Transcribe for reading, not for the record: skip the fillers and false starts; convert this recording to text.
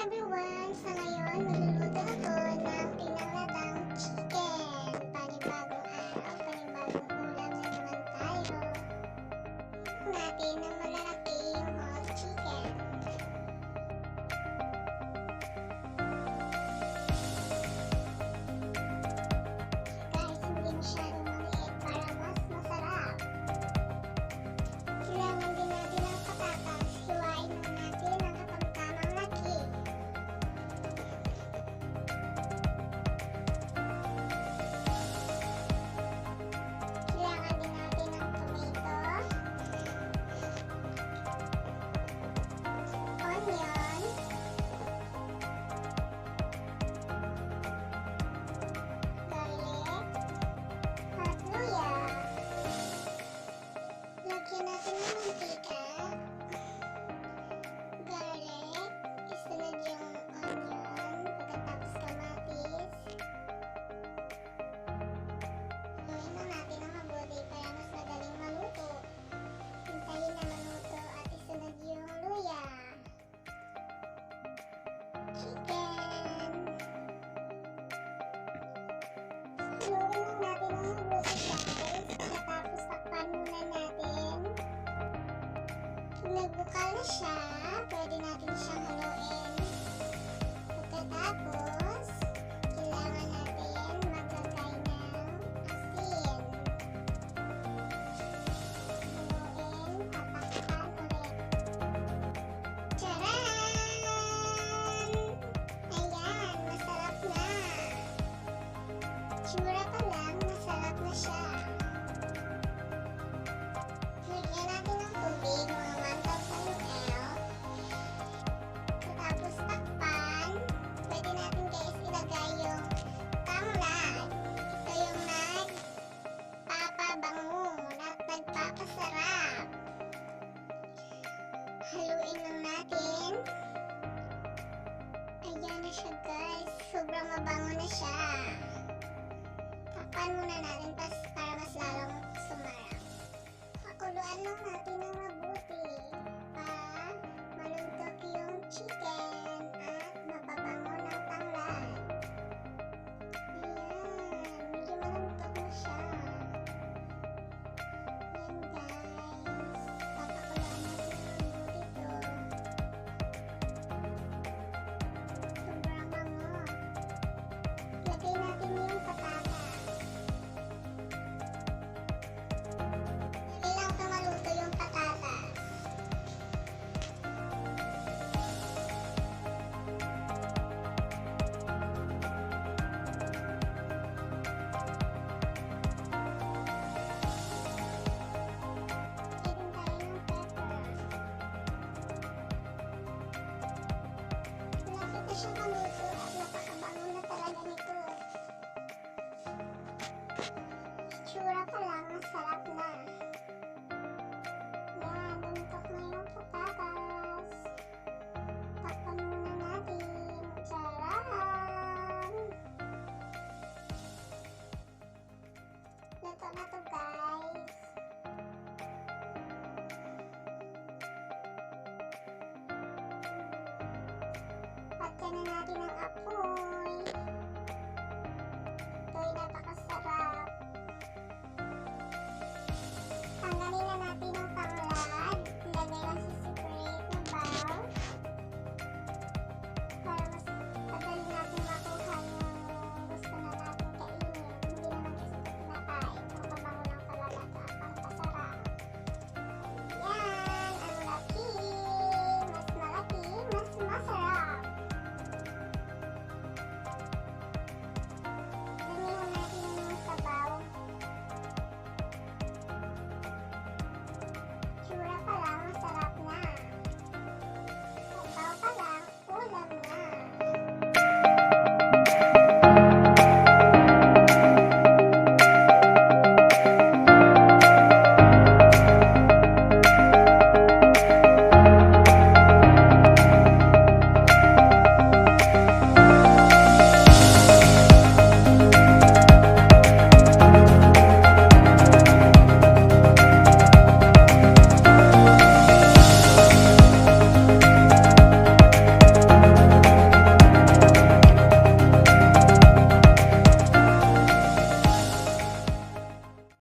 everyone! Sa ngayon, magluluto ako ng pinanglatang chicken. Panibagong araw, panibagong ulam na naman tayo. Natin ng malalaking whole chicken. Guys, hindi masyadong maliit para mas masarap. Kailangan din natin ang patatas. Hiwain lang natin ang katamtamang laki. Kailangan din natin ang tomato, onion, garlic, at luya. Lagyan natin ng mantika, garlic, isunod yung onion, pagkatapos kamatis. Haluin lang natin ang mabuti para mas madaling maluto. Hintayin na maluto at isunod yung luya. Chicken! Haluin lang natin ang mabuti guys. Pagkatapos takpan muna natin. Kung nagbukal na siya, pwede natin siyang haluin. Pagkatapos, kailangan natin maglagay ng asin. Haluin, tatakpan ulit. Tcharan! Ayan, masarap na. Tsura pa lang, masarap na siya. Lagyan natin ng tubig, mga 1,000 ml. Tapos takpan. Pwede natin guys ilagay yung tanglad. Ito yung nagpapabango at nagpapasarap. Haluin lang natin. Ayan na siya guys. Sobrang mabango na siya. Takpan muna natin para mas lalong sumarap. Pakuluan lang natin ng mabuti para maluntok yung chicken at mapabango ng tanglad. Ayan, medyo maluntok na siya. Ayan guys, papakuluan natin ng mabuti to. Sobrang bango. Lagay natin yung patatas. Dali lang ito maluto yung patatas. Lagyan tayo ng pepper. Malapit na siyang maluto at napakabango na talaga nito. Itsura pa lang, masarap na. Yan, lumitok na yung patatas. Takpan muna natin. Tcharan! Luto na to guys. Patyan na natin ang apoy. Ito'y napakasarap. Tanggalin na natin ang tanglad.